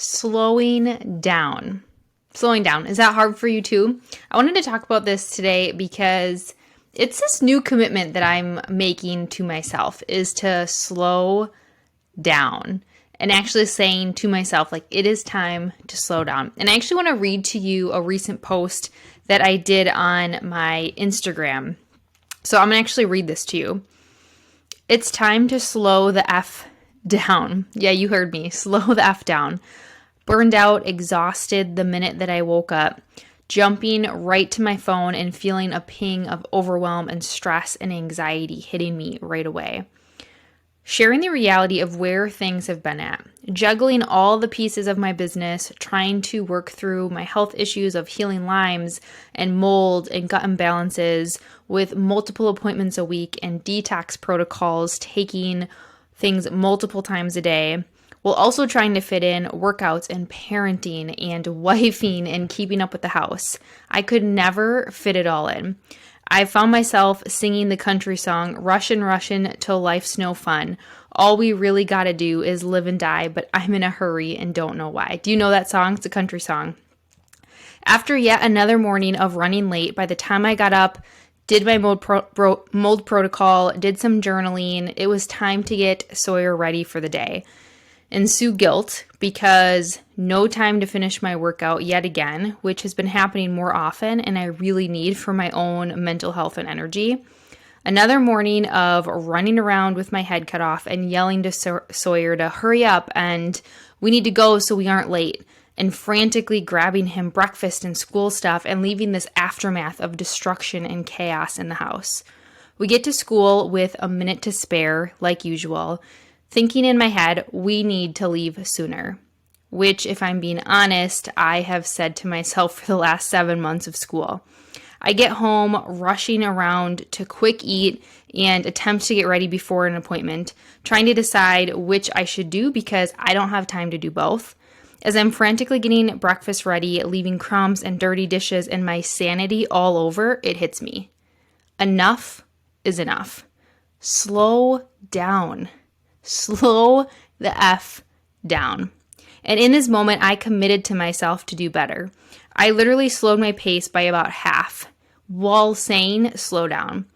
slowing down. Slowing down. Is that hard for you too? I wanted to talk about this today because it's this new commitment that I'm making to myself is to slow down and actually saying to myself, like, it is time to slow down. And I actually want to read to you a recent post that I did on my Instagram. So I'm going to actually read this to you. It's time to slow the F down. Yeah, you heard me. Slow the F down. Burned out, exhausted the minute that I woke up, jumping right to my phone and feeling a ping of overwhelm and stress and anxiety hitting me right away. Sharing the reality of where things have been at, juggling all the pieces of my business, trying to work through my health issues of healing Lyme's and mold and gut imbalances with multiple appointments a week and detox protocols, taking things multiple times a day, while also trying to fit in workouts and parenting and wifing and keeping up with the house. I could never fit it all in. I found myself singing the country song, Rushin', Rushin' till life's no fun. All we really gotta do is live and die, but I'm in a hurry and don't know why. Do you know that song? It's a country song. After yet another morning of running late, by the time I got up, did my mold protocol, did some journaling, it was time to get Sawyer ready for the day. Ensue guilt because no time to finish my workout yet again, which has been happening more often and I really need for my own mental health and energy. Another morning of running around with my head cut off and yelling to Sawyer to hurry up and we need to go so we aren't late, and frantically grabbing him breakfast and school stuff and leaving this aftermath of destruction and chaos in the house. We get to school with a minute to spare, like usual, thinking in my head, we need to leave sooner, which, if I'm being honest, I have said to myself for the last 7 months of school. I get home rushing around to quick eat and attempt to get ready before an appointment, trying to decide which I should do because I don't have time to do both. As I'm frantically getting breakfast ready, leaving crumbs and dirty dishes and my sanity all over, it hits me. Enough is enough. Slow down. Slow the F down. And in this moment, I committed to myself to do better. I literally slowed my pace by about half while saying slow down.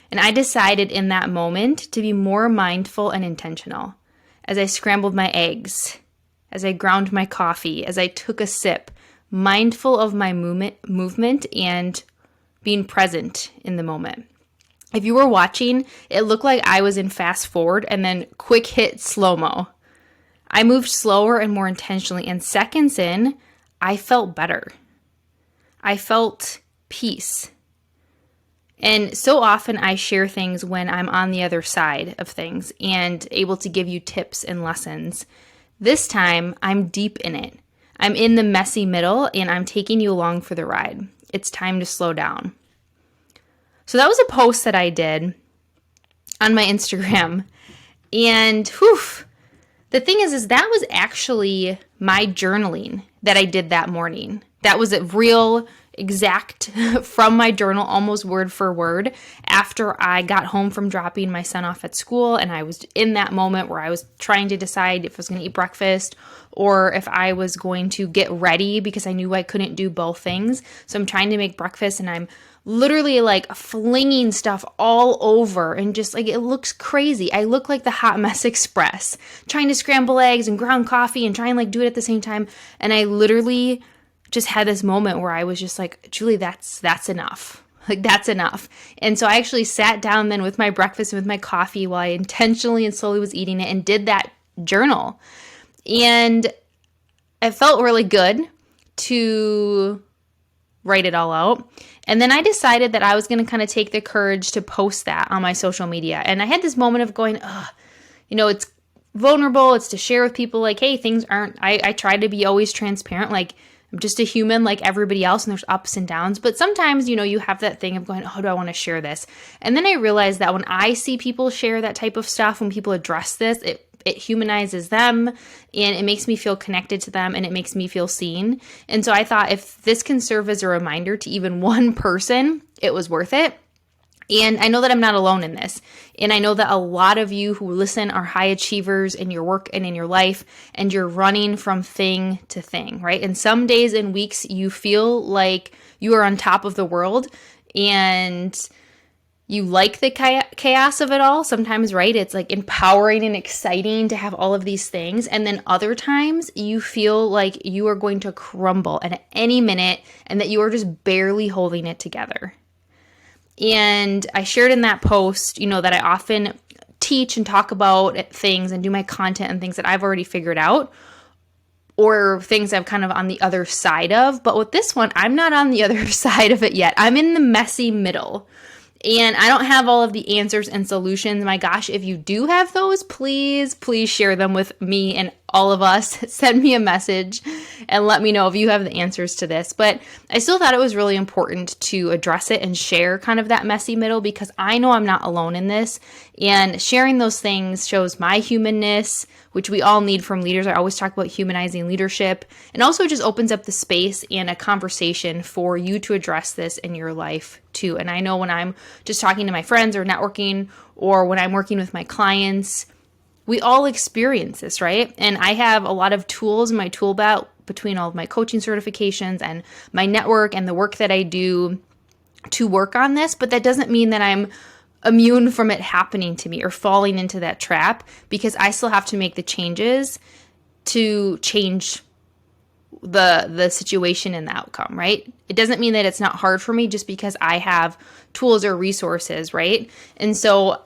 And I decided in that moment to be more mindful and intentional. As I scrambled my eggs, as I ground my coffee, as I took a sip, mindful of my movement and being present in the moment. If you were watching, it looked like I was in fast forward and then quick hit slow-mo. I moved slower and more intentionally, and seconds in, I felt better. I felt peace. And so often I share things when I'm on the other side of things and able to give you tips and lessons. This time, I'm deep in it. I'm in the messy middle and I'm taking you along for the ride. It's time to slow down. So that was a post that I did on my Instagram. And the thing is that was actually my journaling that I did that morning. That was a real exact from my journal, almost word for word, after I got home from dropping my son off at school. And I was in that moment where I was trying to decide if I was going to eat breakfast or if I was going to get ready because I knew I couldn't do both things. So I'm trying to make breakfast and I'm literally like flinging stuff all over and just like it looks crazy. I look like the Hot Mess Express, trying to scramble eggs and ground coffee and try and like do it at the same time. And I literally just had this moment where I was just like, Julie, that's enough. Like, that's enough. And so I actually sat down then with my breakfast and with my coffee while I intentionally and slowly was eating it and did that journal. And it felt really good to write it all out. And then I decided that I was going to kind of take the courage to post that on my social media. And I had this moment of going, it's vulnerable. It's to share with people like, hey, things aren't, I try to be always transparent. Like, I'm just a human like everybody else and there's ups and downs. But sometimes, you have that thing of going, oh, do I want to share this? And then I realized that when I see people share that type of stuff, when people address this, it humanizes them and it makes me feel connected to them and it makes me feel seen. And so I thought if this can serve as a reminder to even one person, it was worth it. And I know that I'm not alone in this. And I know that a lot of you who listen are high achievers in your work and in your life, and you're running from thing to thing, right? And some days and weeks you feel like you are on top of the world and you like the chaos of it all. Sometimes, right? It's like empowering and exciting to have all of these things. And then other times you feel like you are going to crumble at any minute and that you are just barely holding it together. And I shared in that post, that I often teach and talk about things and do my content and things that I've already figured out, or things I'm kind of on the other side of. But with this one, I'm not on the other side of it yet. I'm in the messy middle. And I don't have all of the answers and solutions. My gosh, if you do have those, please share them with me and all of us. Send me a message and let me know if you have the answers to this. But I still thought it was really important to address it and share kind of that messy middle, because I know I'm not alone in this. And sharing those things shows my humanness, which we all need from leaders. I always talk about humanizing leadership, and also just opens up the space and a conversation for you to address this in your life too. And I know when I'm just talking to my friends or networking, or when I'm working with my clients, we all experience this, right? And I have a lot of tools in my tool belt between all of my coaching certifications and my network and the work that I do to work on this. But that doesn't mean that I'm immune from it happening to me or falling into that trap, because I still have to make the changes to change the situation and the outcome, right? It doesn't mean that it's not hard for me just because I have tools or resources, right? And so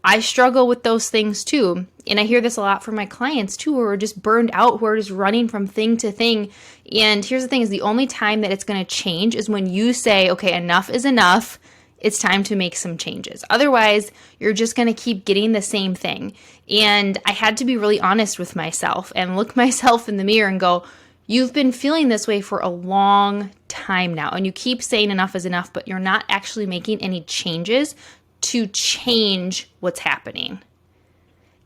I struggle with those things too. And I hear this a lot from my clients too, who are just burned out, who are just running from thing to thing. And here's the thing, is the only time that it's going to change is when you say, okay, enough is enough. It's time to make some changes. Otherwise, you're just going to keep getting the same thing. And I had to be really honest with myself and look myself in the mirror and go, you've been feeling this way for a long time now. And you keep saying enough is enough, but you're not actually making any changes to change what's happening.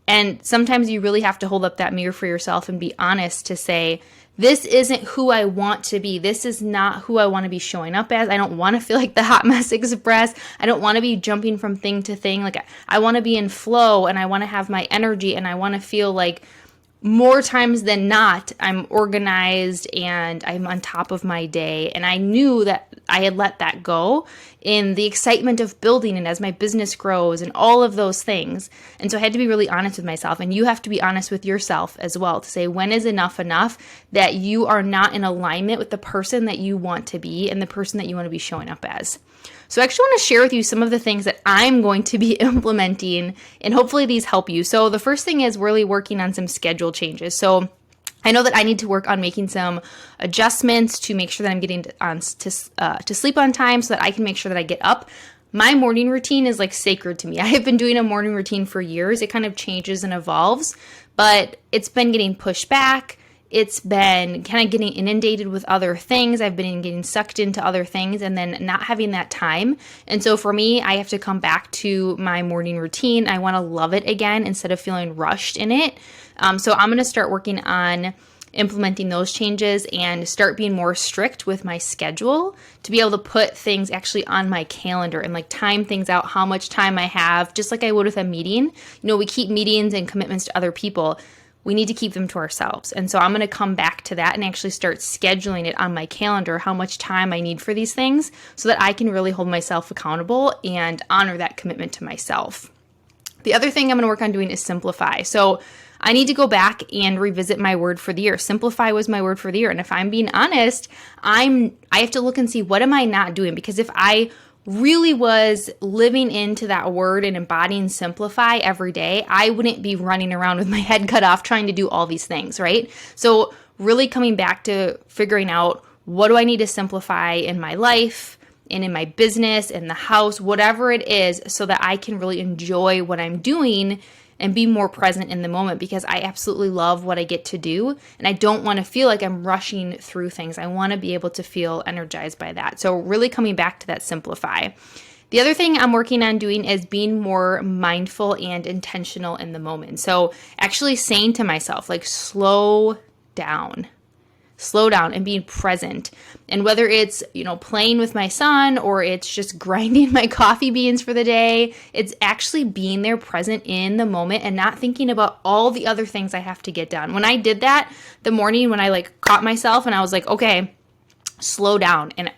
And sometimes you really have to hold up that mirror for yourself and be honest to say, this isn't who I want to be. This is not who I want to be showing up as. I don't want to feel like the Hot Mess Express. I don't want to be jumping from thing to thing. Like I want to be in flow, and I want to have my energy, and I want to feel like more times than not, I'm organized and I'm on top of my day. And I knew that I had let that go in the excitement of building and as my business grows and all of those things. And so I had to be really honest with myself. And you have to be honest with yourself as well to say, when is enough that you are not in alignment with the person that you want to be and the person that you want to be showing up as. So I actually want to share with you some of the things that I'm going to be implementing, and hopefully these help you. So the first thing is really working on some schedule changes. So I know that I need to work on making some adjustments to make sure that I'm getting to sleep on time so that I can make sure that I get up. My morning routine is like sacred to me. I have been doing a morning routine for years. It kind of changes and evolves, but it's been getting pushed back. It's been kind of getting inundated with other things. I've been getting sucked into other things and then not having that time. And so for me, I have to come back to my morning routine. I want to love it again instead of feeling rushed in it. So I'm going to start working on implementing those changes and start being more strict with my schedule to be able to put things actually on my calendar and like time things out, how much time I have, just like I would with a meeting. We keep meetings and commitments to other people. We need to keep them to ourselves. And so I'm going to come back to that and actually start scheduling it on my calendar, how much time I need for these things so that I can really hold myself accountable and honor that commitment to myself. The other thing I'm going to work on doing is simplify. So I need to go back and revisit my word for the year. Simplify was my word for the year. And if I'm being honest, I have to look and see, what am I not doing? Because if I really was living into that word and embodying simplify every day, I wouldn't be running around with my head cut off trying to do all these things, right? So really coming back to figuring out, what do I need to simplify in my life and in my business, in the house, whatever it is, so that I can really enjoy what I'm doing and be more present in the moment, because I absolutely love what I get to do. And I don't want to feel like I'm rushing through things. I want to be able to feel energized by that. So really coming back to that simplify. The other thing I'm working on doing is being more mindful and intentional in the moment. So actually saying to myself, like, slow down. slow down and being present. And whether it's, playing with my son or it's just grinding my coffee beans for the day, it's actually being there present in the moment and not thinking about all the other things I have to get done. When I did that the morning, when I caught myself and I was like, okay, slow down and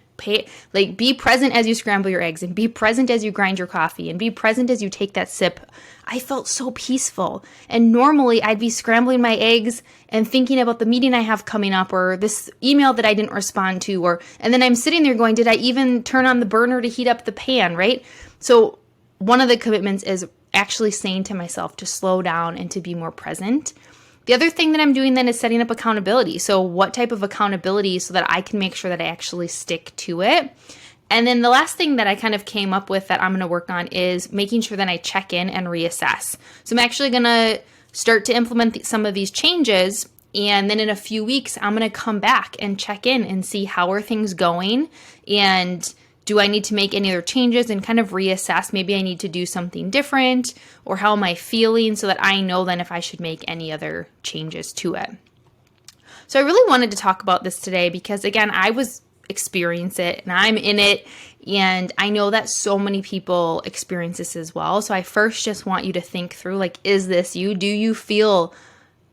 be present as you scramble your eggs and be present as you grind your coffee and be present as you take that sip. I felt so peaceful. And normally I'd be scrambling my eggs and thinking about the meeting I have coming up or this email that I didn't respond to, and then I'm sitting there going, did I even turn on the burner to heat up the pan, right? So one of the commitments is actually saying to myself to slow down and to be more present. The other thing that I'm doing then is setting up accountability. So what type of accountability so that I can make sure that I actually stick to it. And then the last thing that I kind of came up with that I'm going to work on is making sure that I check in and reassess. So I'm actually going to start to implement some of these changes. And then in a few weeks, I'm going to come back and check in and see how are things going and do I need to make any other changes and kind of reassess? Maybe I need to do something different, or how am I feeling so that I know then if I should make any other changes to it. So I really wanted to talk about this today because, again, I was experience it and I'm in it, and I know that so many people experience this as well. So I first just want you to think through, is this you? Do you feel,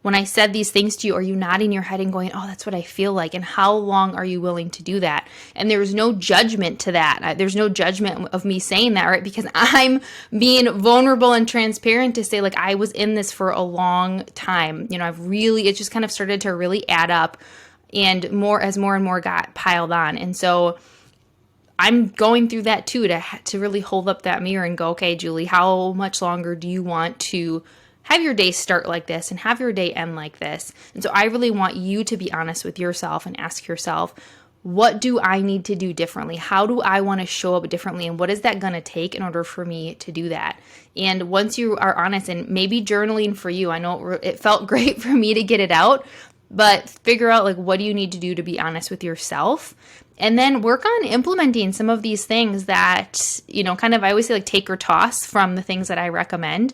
when I said these things to you, are you nodding your head and going, oh, that's what I feel like? And how long are you willing to do that? And there's no judgment to that. There's no judgment of me saying that, right? Because I'm being vulnerable and transparent to say, I was in this for a long time. It just kind of started to really add up, and more and more got piled on. And so I'm going through that too, to really hold up that mirror and go, okay, Julie, how much longer do you want to have your day start like this and have your day end like this? And so I really want you to be honest with yourself and ask yourself, what do I need to do differently? How do I want to show up differently? And what is that going to take in order for me to do that? And once you are honest, and maybe journaling for you, I know it felt great for me to get it out, but figure out what do you need to do to be honest with yourself? And then work on implementing some of these things that, I always say take or toss from the things that I recommend.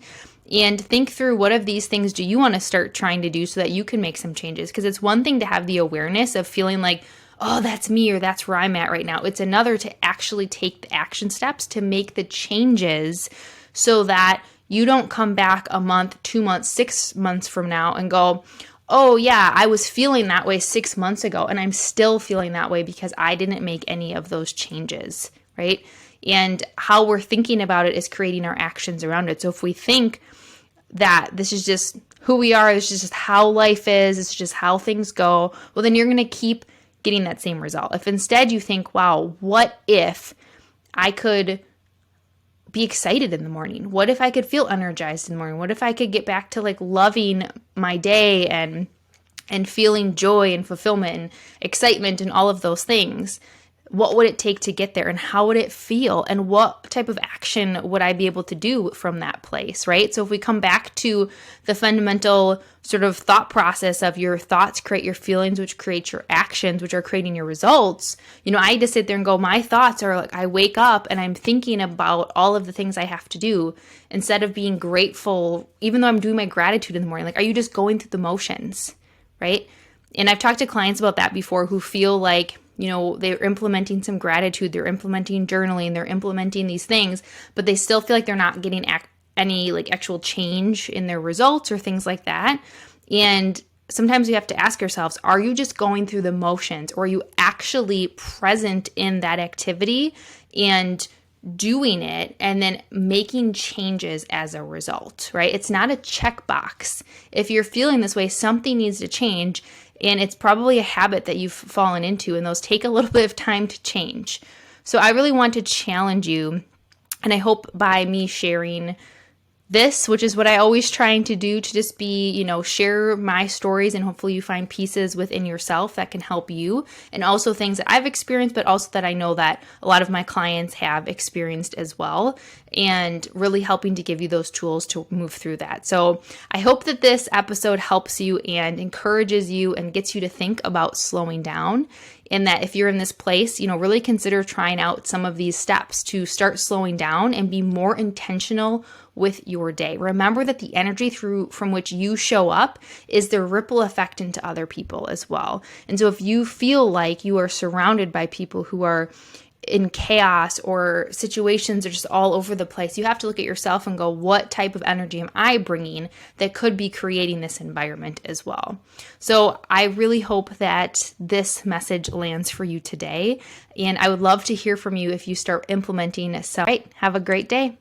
And think through, what of these things do you want to start trying to do so that you can make some changes? Because it's one thing to have the awareness of feeling like, oh, that's me, or that's where I'm at right now. It's another to actually take the action steps to make the changes so that you don't come back a month, 2 months, 6 months from now and go, oh yeah, I was feeling that way 6 months ago and I'm still feeling that way because I didn't make any of those changes, right? And how we're thinking about it is creating our actions around it. So if we think that this is just who we are, this is just how life is, this is just how things go, well, then you're going to keep getting that same result. If instead you think, wow, what if I could be excited in the morning? What if I could feel energized in the morning? What if I could get back to loving my day and feeling joy and fulfillment and excitement and all of those things? What would it take to get there, and how would it feel, and what type of action would I be able to do from that place, right? So if we come back to the fundamental sort of thought process of your thoughts create your feelings, which create your actions, which are creating your results, I just sit there and go, my thoughts are I wake up and I'm thinking about all of the things I have to do instead of being grateful, even though I'm doing my gratitude in the morning. Are you just going through the motions, right? And I've talked to clients about that before who feel like, they're implementing some gratitude, they're implementing journaling, they're implementing these things, but they still feel like they're not getting any actual change in their results or things like that. And sometimes we have to ask ourselves, are you just going through the motions, or are you actually present in that activity and doing it and then making changes as a result, right? It's not a checkbox. If you're feeling this way, something needs to change. And it's probably a habit that you've fallen into, and those take a little bit of time to change. So I really want to challenge you, and I hope by me sharing this, which is what I always trying to do, to just be, share my stories, and hopefully you find pieces within yourself that can help you, and also things that I've experienced, but also that I know that a lot of my clients have experienced as well, and really helping to give you those tools to move through that. So I hope that this episode helps you and encourages you and gets you to think about slowing down. And that if you're in this place, really consider trying out some of these steps to start slowing down and be more intentional with your day. Remember that the energy from which you show up is the ripple effect into other people as well. And so if you feel like you are surrounded by people who are in chaos or situations are just all over the place, you have to look at yourself and go, what type of energy am I bringing that could be creating this environment as well? So I really hope that this message lands for you today. And I would love to hear from you if you start implementing some. Right, have a great day.